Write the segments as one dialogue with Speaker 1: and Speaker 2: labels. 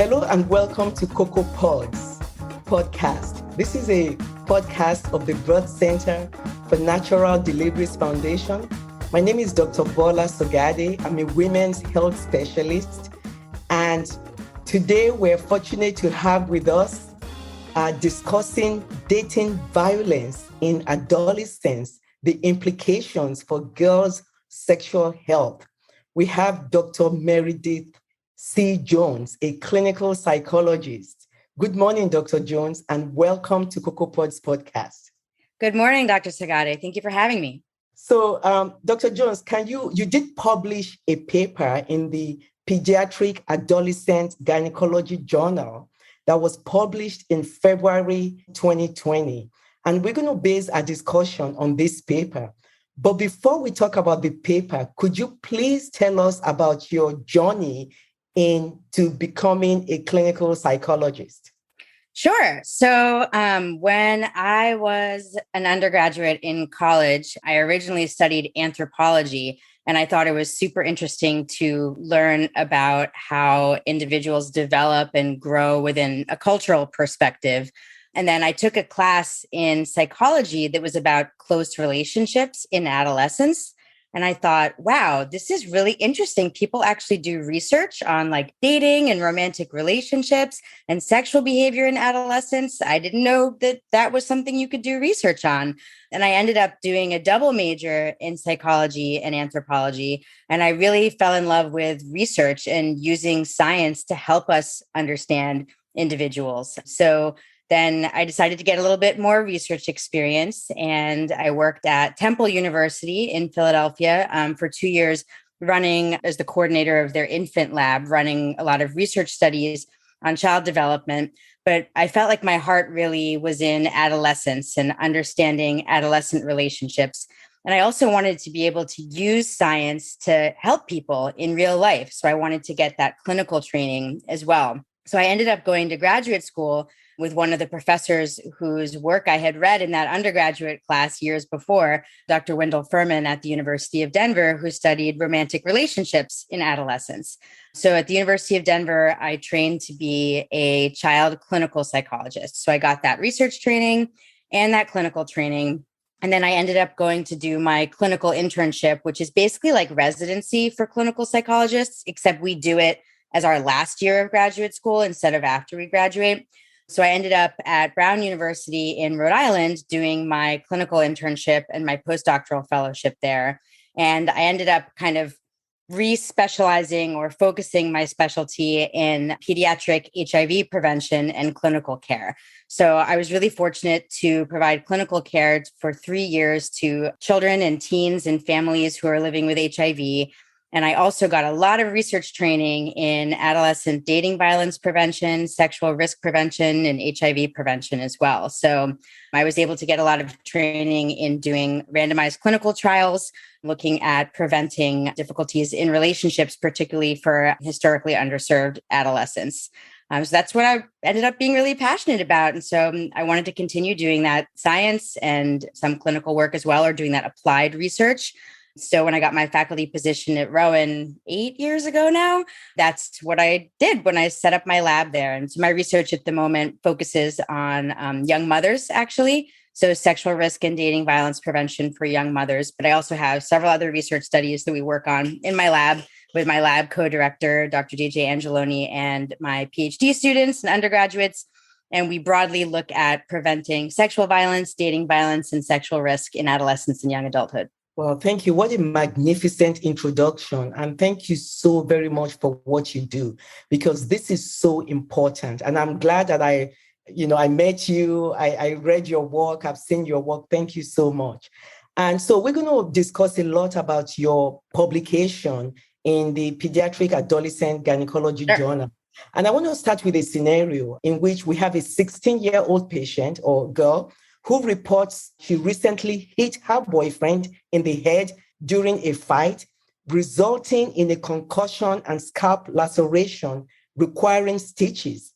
Speaker 1: Hello and welcome to Coco Pods podcast. This is a podcast of the Broad Center for Natural Deliveries Foundation. My name is Dr. Bola Sogade. I'm a women's health specialist. And today we're fortunate to have with us discussing dating violence in adolescence, the implications for girls' sexual health. We have Dr. Meredith C Jones, a clinical psychologist. Good morning, Dr. Jones, and welcome to Coco Pods podcast.
Speaker 2: Good morning, Dr. Sogade. Thank you for having me.
Speaker 1: So, Dr. Jones, you did publish a paper in the Pediatric Adolescent Gynecology Journal that was published in February 2020. And we're going to base our discussion on this paper. But before we talk about the paper, could you please tell us about your journey into becoming a clinical psychologist?
Speaker 2: Sure. So when I was an undergraduate in college, I originally studied anthropology, and I thought it was super interesting to learn about how individuals develop and grow within a cultural perspective. And then I took a class in psychology that was about close relationships in adolescence. And I thought, wow, this is really interesting. People actually do research on like dating and romantic relationships and sexual behavior in adolescence. I didn't know that that was something you could do research on. And I ended up doing a double major in psychology and anthropology. And I really fell in love with research and using science to help us understand individuals. So then I decided to get a little bit more research experience, and I worked at Temple University in Philadelphia for 2 years, running as the coordinator of their infant lab, running a lot of research studies on child development. But I felt like my heart really was in adolescence and understanding adolescent relationships. And I also wanted to be able to use science to help people in real life. So I wanted to get that clinical training as well. So I ended up going to graduate school with one of the professors whose work I had read in that undergraduate class years before, Dr. Wendell Furman at the University of Denver, who studied romantic relationships in adolescence. So at the University of Denver, I trained to be a child clinical psychologist. So I got that research training and that clinical training. And then I ended up going to do my clinical internship, which is basically like residency for clinical psychologists, except we do it as our last year of graduate school instead of after we graduate. So I ended up at Brown University in Rhode Island doing my clinical internship and my postdoctoral fellowship there. And I ended up kind of re-specializing or focusing my specialty in pediatric HIV prevention and clinical care. So I was really fortunate to provide clinical care for 3 years to children and teens and families who are living with HIV. And I also got a lot of research training in adolescent dating violence prevention, sexual risk prevention, and HIV prevention as well. So I was able to get a lot of training in doing randomized clinical trials, looking at preventing difficulties in relationships, particularly for historically underserved adolescents. So that's what I ended up being really passionate about. And so I wanted to continue doing that science and some clinical work as well, or doing that applied research. So when I got my faculty position at Rowan 8 years ago now, that's what I did when I set up my lab there. And so my research at the moment focuses on young mothers, actually. So sexual risk and dating violence prevention for young mothers. But I also have several other research studies that we work on in my lab with my lab co-director, Dr. DJ Angeloni, and my PhD students and undergraduates. And we broadly look at preventing sexual violence, dating violence, and sexual risk in adolescence and young adulthood.
Speaker 1: Well, thank you. What a magnificent introduction. And thank you so very much for what you do, because this is so important. And I'm glad that I met you. I read your work. I've seen your work. Thank you so much. And so we're going to discuss a lot about your publication in the Pediatric Adolescent Gynecology Journal. And I want to start with a scenario in which we have a 16-year-old patient or girl who reports she recently hit her boyfriend in the head during a fight, resulting in a concussion and scalp laceration requiring stitches.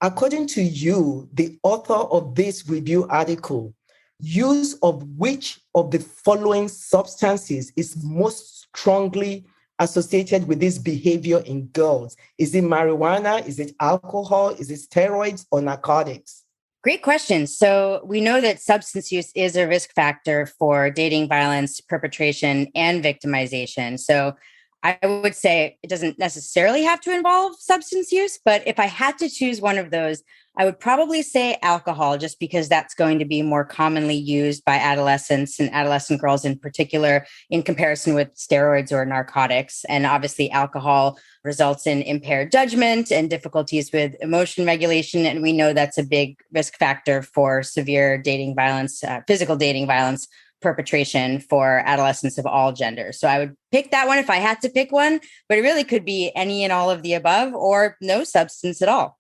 Speaker 1: According to you, the author of this review article, use of which of the following substances is most strongly associated with this behavior in girls? Is it marijuana? Is it alcohol? Is it steroids or narcotics?
Speaker 2: Great question. So we know that substance use is a risk factor for dating violence, perpetration, and victimization. So I would say it doesn't necessarily have to involve substance use, but if I had to choose one of those, I would probably say alcohol, just because that's going to be more commonly used by adolescents and adolescent girls in particular, in comparison with steroids or narcotics. And obviously, alcohol results in impaired judgment and difficulties with emotion regulation. And we know that's a big risk factor for severe dating violence, physical dating violence perpetration for adolescents of all genders. So I would pick that one if I had to pick one, but it really could be any and all of the above or no substance at all.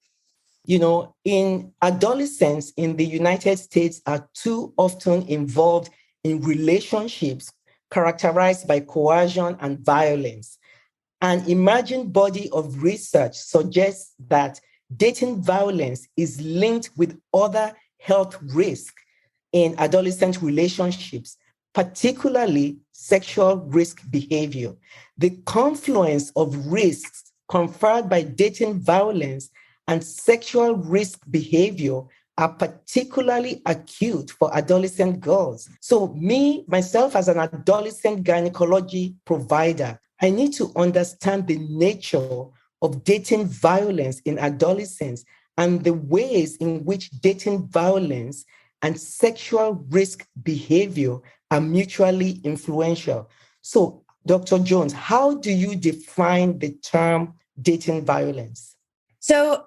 Speaker 1: In adolescents in the United States are too often involved in relationships characterized by coercion and violence. An emerging body of research suggests that dating violence is linked with other health risks in adolescent relationships, particularly sexual risk behavior. The confluence of risks conferred by dating violence and sexual risk behavior are particularly acute for adolescent girls. So myself as an adolescent gynecology provider, I need to understand the nature of dating violence in adolescents and the ways in which dating violence and sexual risk behavior are mutually influential. So, Dr. Jones, how do you define the term dating violence?
Speaker 2: So,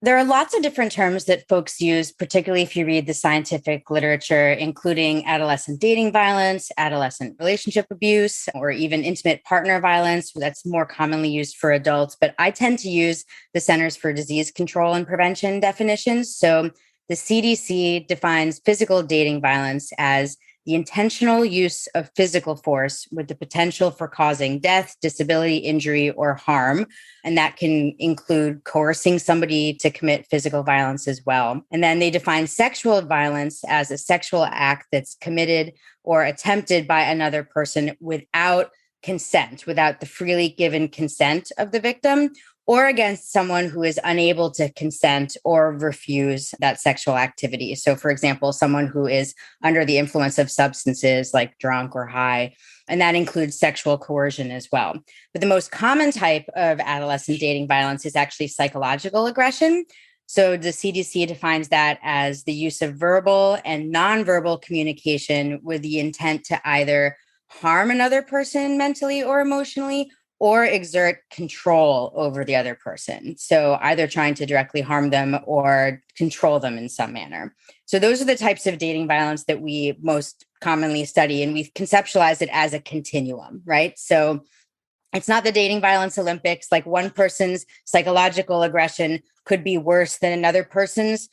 Speaker 2: there are lots of different terms that folks use, particularly if you read the scientific literature, including adolescent dating violence, adolescent relationship abuse, or even intimate partner violence. That's more commonly used for adults. But I tend to use the Centers for Disease Control and Prevention definitions. So the CDC defines physical dating violence as the intentional use of physical force with the potential for causing death, disability, injury, or harm. And that can include coercing somebody to commit physical violence as well. And then they define sexual violence as a sexual act that's committed or attempted by another person without consent, without the freely given consent of the victim, or against someone who is unable to consent or refuse that sexual activity. So, for example, someone who is under the influence of substances like drunk or high, and that includes sexual coercion as well. But the most common type of adolescent dating violence is actually psychological aggression. So the CDC defines that as the use of verbal and nonverbal communication with the intent to either harm another person mentally or emotionally, or exert control over the other person. So either trying to directly harm them or control them in some manner. So those are the types of dating violence that we most commonly study, and we've conceptualized it as a continuum, right? So it's not the dating violence Olympics, like one person's psychological aggression could be worse than another person's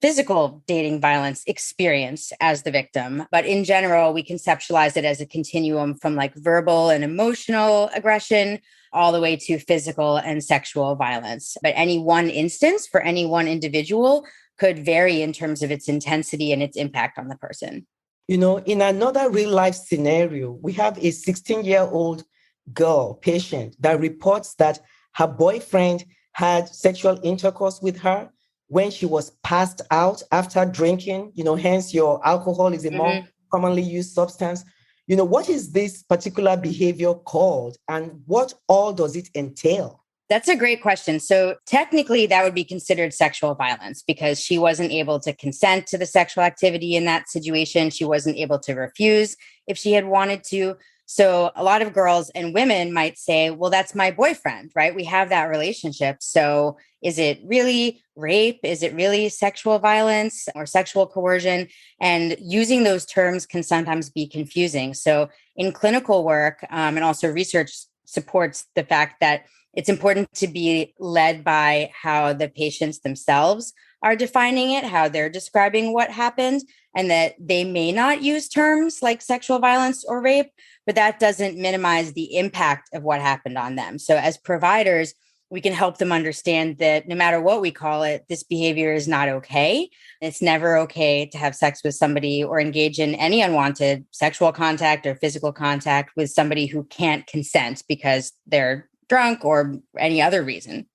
Speaker 2: physical dating violence experience as the victim. But in general, we conceptualize it as a continuum from like verbal and emotional aggression all the way to physical and sexual violence. But any one instance for any one individual could vary in terms of its intensity and its impact on the person.
Speaker 1: In another real life scenario, we have a 16-year-old girl patient that reports that her boyfriend had sexual intercourse with her when she was passed out after drinking, hence your alcohol is a more commonly used substance. What is this particular behavior called and what all does it entail?
Speaker 2: That's a great question. So technically that would be considered sexual violence because she wasn't able to consent to the sexual activity in that situation. She wasn't able to refuse if she had wanted to. So a lot of girls and women might say, well, that's my boyfriend, right? We have that relationship. So is it really rape? Is it really sexual violence or sexual coercion? And using those terms can sometimes be confusing. So in clinical work and also research supports the fact that it's important to be led by how the patients themselves are defining it, how they're describing what happened, and that they may not use terms like sexual violence or rape, but that doesn't minimize the impact of what happened on them. So as providers, we can help them understand that no matter what we call it, this behavior is not okay. It's never okay to have sex with somebody or engage in any unwanted sexual contact or physical contact with somebody who can't consent because they're drunk or any other reason.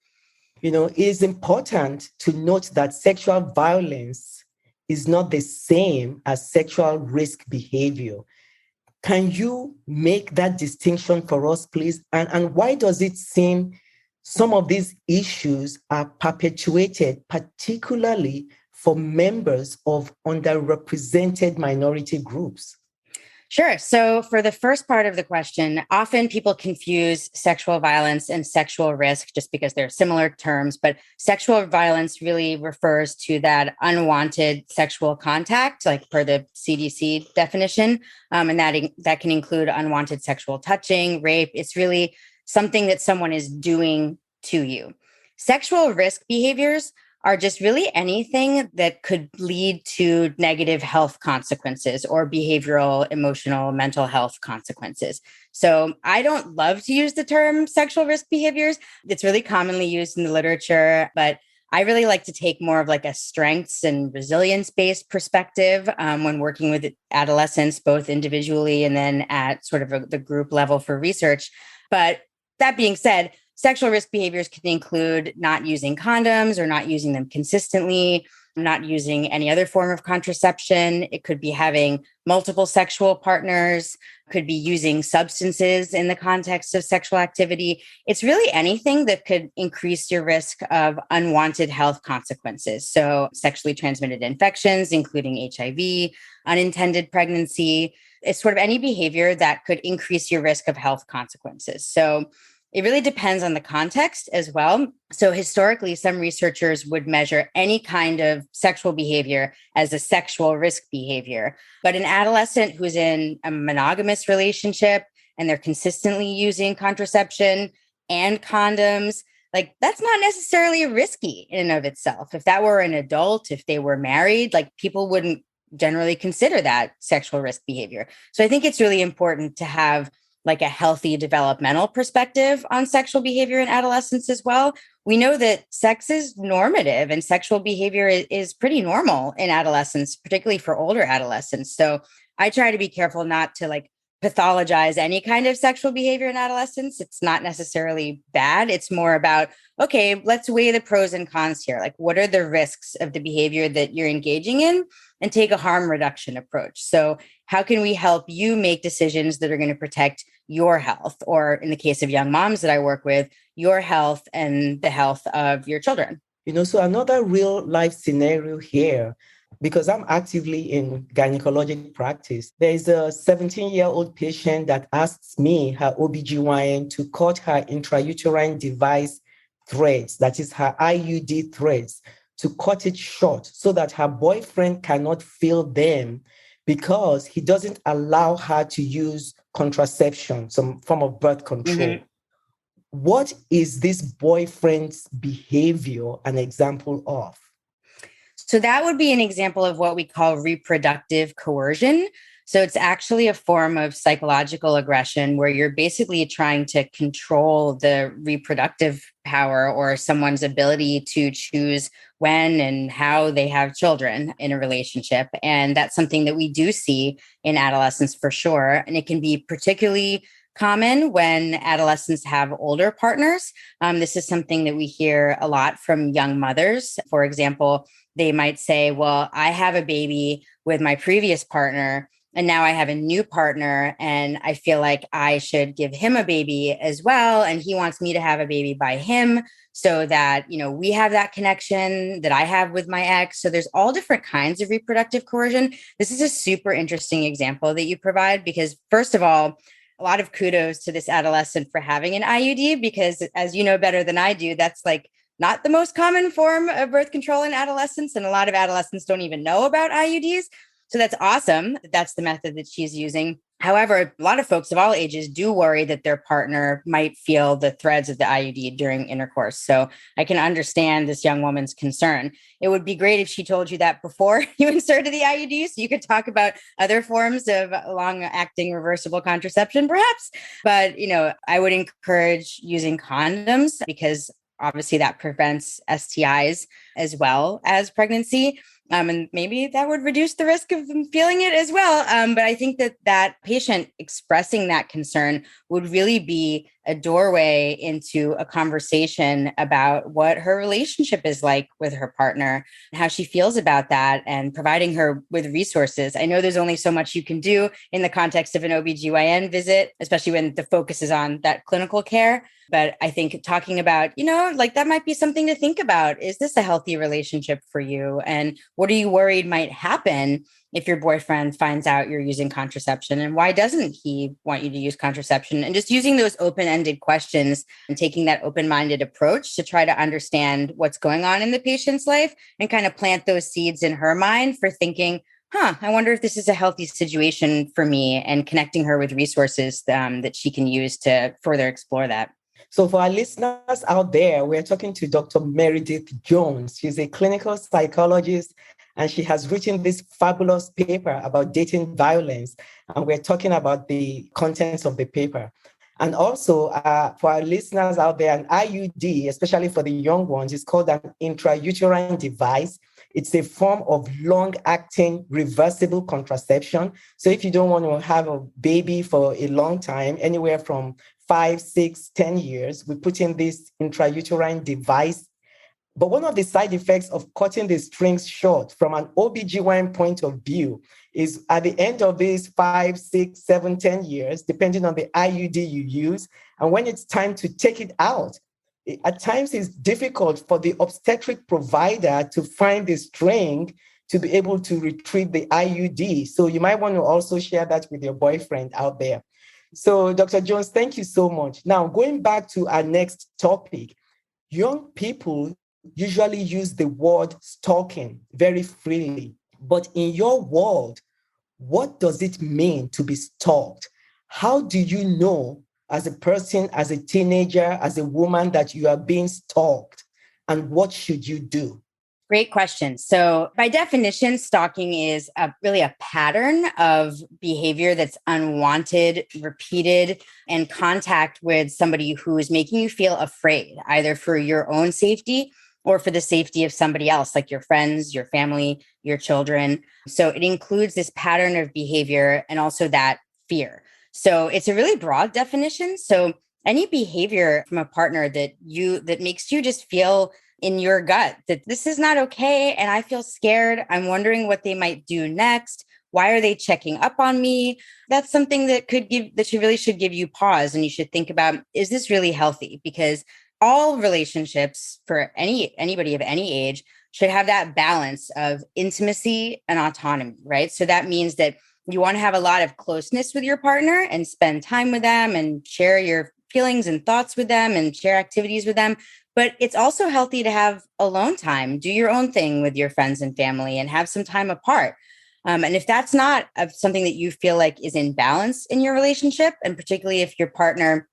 Speaker 1: It is important to note that sexual violence is not the same as sexual risk behavior. Can you make that distinction for us, please? And why does it seem some of these issues are perpetuated, particularly for members of underrepresented minority groups?
Speaker 2: Sure. So, for the first part of the question, often people confuse sexual violence and sexual risk just because they're similar terms. But sexual violence really refers to that unwanted sexual contact, like per the CDC definition. And that can include unwanted sexual touching, rape. It's really something that someone is doing to you. Sexual risk behaviors are just really anything that could lead to negative health consequences or behavioral, emotional, mental health consequences. So I don't love to use the term sexual risk behaviors. It's really commonly used in the literature, but I really like to take more of like a strengths and resilience-based perspective when working with adolescents, both individually and then at sort of the group level for research. But that being said, sexual risk behaviors can include not using condoms or not using them consistently, not using any other form of contraception. It could be having multiple sexual partners, could be using substances in the context of sexual activity. It's really anything that could increase your risk of unwanted health consequences. So sexually transmitted infections, including HIV, unintended pregnancy. It's sort of any behavior that could increase your risk of health consequences. So it really depends on the context as well. So historically, some researchers would measure any kind of sexual behavior as a sexual risk behavior. But an adolescent who's in a monogamous relationship and they're consistently using contraception and condoms, like that's not necessarily risky in and of itself. If that were an adult, if they were married, like people wouldn't generally consider that sexual risk behavior. So I think it's really important to have like a healthy developmental perspective on sexual behavior in adolescence as well. We know that sex is normative and sexual behavior is pretty normal in adolescence, particularly for older adolescents. So I try to be careful not to like pathologize any kind of sexual behavior in adolescence. It's not necessarily bad. It's more about, okay, let's weigh the pros and cons here. Like, what are the risks of the behavior that you're engaging in and take a harm reduction approach? So how can we help you make decisions that are going to protect your health, or in the case of young moms that I work with, your health and the health of your children?
Speaker 1: So another real life scenario here, because I'm actively in gynecologic practice, there is a 17-year-old patient that asks me, her OBGYN, to cut her intrauterine device threads, that is her IUD threads, to cut it short so that her boyfriend cannot feel them because he doesn't allow her to use contraception, some form of birth control. Mm-hmm. What is this boyfriend's behavior an example of?
Speaker 2: So that would be an example of what we call reproductive coercion. So it's actually a form of psychological aggression where you're basically trying to control the reproductive power or someone's ability to choose when and how they have children in a relationship. And that's something that we do see in adolescence for sure. And it can be particularly common when adolescents have older partners. This is something that we hear a lot from young mothers. For example, they might say, well, I have a baby with my previous partner, and now I have a new partner, and I feel like I should give him a baby as well. And he wants me to have a baby by him so that, we have that connection that I have with my ex. So there's all different kinds of reproductive coercion. This is a super interesting example that you provide because, first of all, a lot of kudos to this adolescent for having an IUD, because as you know better than I do, that's like not the most common form of birth control in adolescence. And a lot of adolescents don't even know about IUDs. So that's awesome. That's the method that she's using. However, a lot of folks of all ages do worry that their partner might feel the threads of the IUD during intercourse. So I can understand this young woman's concern. It would be great if she told you that before you inserted the IUD, so you could talk about other forms of long-acting reversible contraception, perhaps. But, I would encourage using condoms because Obviously, that prevents STIs as well as pregnancy. And maybe that would reduce the risk of them feeling it as well. But I think that that patient expressing that concern would really be a doorway into a conversation about what her relationship is like with her partner and how she feels about that, and providing her with resources. I know there's only so much you can do in the context of an OBGYN visit, especially when the focus is on that clinical care. But I think talking about, like that might be something to think about. Is this a healthy relationship for you? And what are you worried might happen if your boyfriend finds out you're using contraception? And why doesn't he want you to use contraception? And just using those open-ended questions and taking that open-minded approach to try to understand what's going on in the patient's life and kind of plant those seeds in her mind for thinking, I wonder if this is a healthy situation for me, and connecting her with resources that she can use to further explore that.
Speaker 1: So for our listeners out there, we're talking to Dr. Meredith Jones. She's a clinical psychologist, and she has written this fabulous paper about dating violence. And we're talking about the contents of the paper. And also for our listeners out there, an IUD, especially for the young ones, is called an intrauterine device. It's a form of long-acting reversible contraception. So if you don't want to have a baby for a long time, anywhere from 5, 6, 10 years, we put in this intrauterine device. But one of the side effects of cutting the strings short from an OBGYN point of view is at the end of these 5, 6, 7, 10 years, depending on the IUD you use, and when it's time to take it out, at times it's difficult for the obstetric provider to find the string to be able to retrieve the IUD. So you might want to also share that with your boyfriend out there. So Dr. Jones, thank you so much. Now, going back to our next topic, young people usually use the word stalking very freely. But in your world, what does it mean to be stalked? How do you know as a person, as a teenager, as a woman, that you are being stalked? And what should you do?
Speaker 2: Great question. So by definition, stalking is really a pattern of behavior that's unwanted, repeated, and contact with somebody who is making you feel afraid, either for your own safety or for the safety of somebody else, like your friends, your family, your children. So it includes this pattern of behavior and also that fear. So it's a really broad definition. So any behavior from a partner that makes you just feel in your gut that this is not okay, and I feel scared. I'm wondering what they might do next. Why are they checking up on me? That's something that really should give you pause, and you should think about, is this really healthy? Because all relationships for anybody of any age should have that balance of intimacy and autonomy, right? So that means that you want to have a lot of closeness with your partner and spend time with them and share your feelings and thoughts with them and share activities with them. But it's also healthy to have alone time, do your own thing with your friends and family, and have some time apart. And if that's not something that you feel like is in balance in your relationship, and particularly if your partner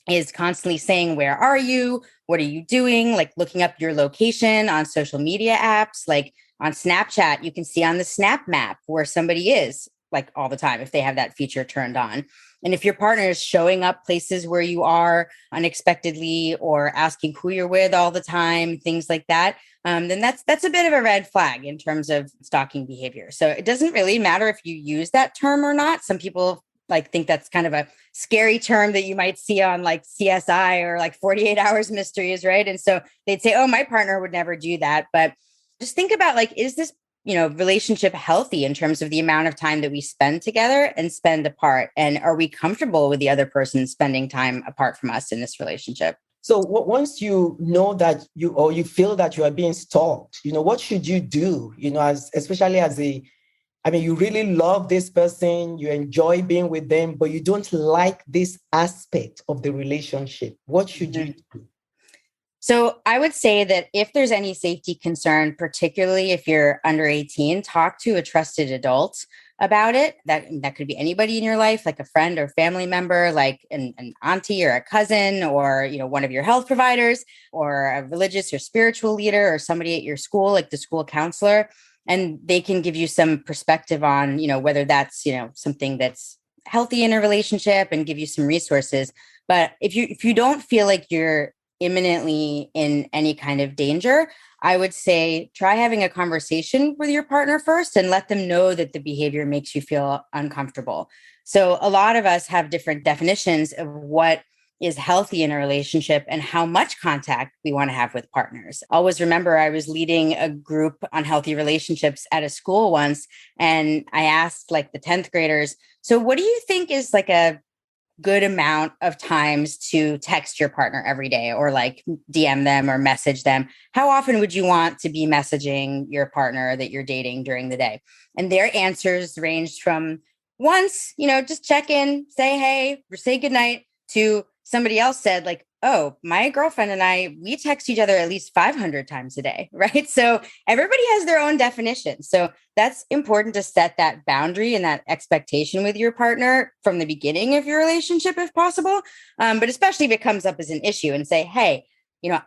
Speaker 2: is constantly saying, where are you? What are you doing? Like looking up your location on social media apps, like on Snapchat, you can see on the Snap Map where somebody is, like all the time, if they have that feature turned on. And if your partner is showing up places where you are unexpectedly, or asking who you're with all the time, things like that, then that's a bit of a red flag in terms of stalking behavior. So it doesn't really matter if you use that term or not. Some people think that's kind of a scary term that you might see on like CSI or like 48 Hours Mysteries, right? And so they'd say, oh, my partner would never do that. But just think about, like, is this relationship healthy in terms of the amount of time that we spend together and spend apart? And are we comfortable with the other person spending time apart from us in this relationship?
Speaker 1: So once you know that you feel that you are being stalked, what should you do? Especially as you really love this person, you enjoy being with them, but you don't like this aspect of the relationship. What should you do?
Speaker 2: So I would say that if there's any safety concern, particularly if you're under 18, talk to a trusted adult about it. That could be anybody in your life, like a friend or family member, like an auntie or a cousin, or one of your health providers, or a religious or spiritual leader, or somebody at your school, like the school counselor. And they can give you some perspective on, whether that's, something that's healthy in a relationship, and give you some resources. But if you don't feel like you're imminently in any kind of danger, I would say try having a conversation with your partner first and let them know that the behavior makes you feel uncomfortable. So a lot of us have different definitions of what is healthy in a relationship and how much contact we want to have with partners. Always remember, I was leading a group on healthy relationships at a school once, and I asked like the 10th graders, so what do you think is like a good amount of times to text your partner every day, or like DM them or message them? How often would you want to be messaging your partner that you're dating during the day? And their answers ranged from once, just check in, say hey, or say goodnight, to somebody else said like, oh, my girlfriend and I, we text each other at least 500 times a day, right? So everybody has their own definition. So that's important to set that boundary and that expectation with your partner from the beginning of your relationship, if possible. But especially if it comes up as an issue, and say, hey,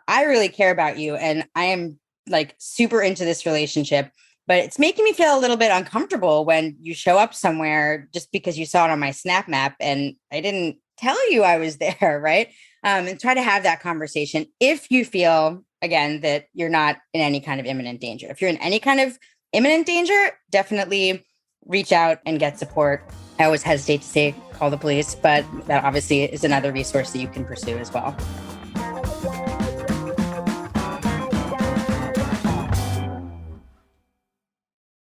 Speaker 2: I really care about you and I am like super into this relationship, but it's making me feel a little bit uncomfortable when you show up somewhere just because you saw it on my Snap Map and I didn't tell you I was there, right? And try to have that conversation if you feel, again, that you're not in any kind of imminent danger. If you're in any kind of imminent danger, definitely reach out and get support. I always hesitate to say call the police, but that obviously is another resource that you can pursue as well.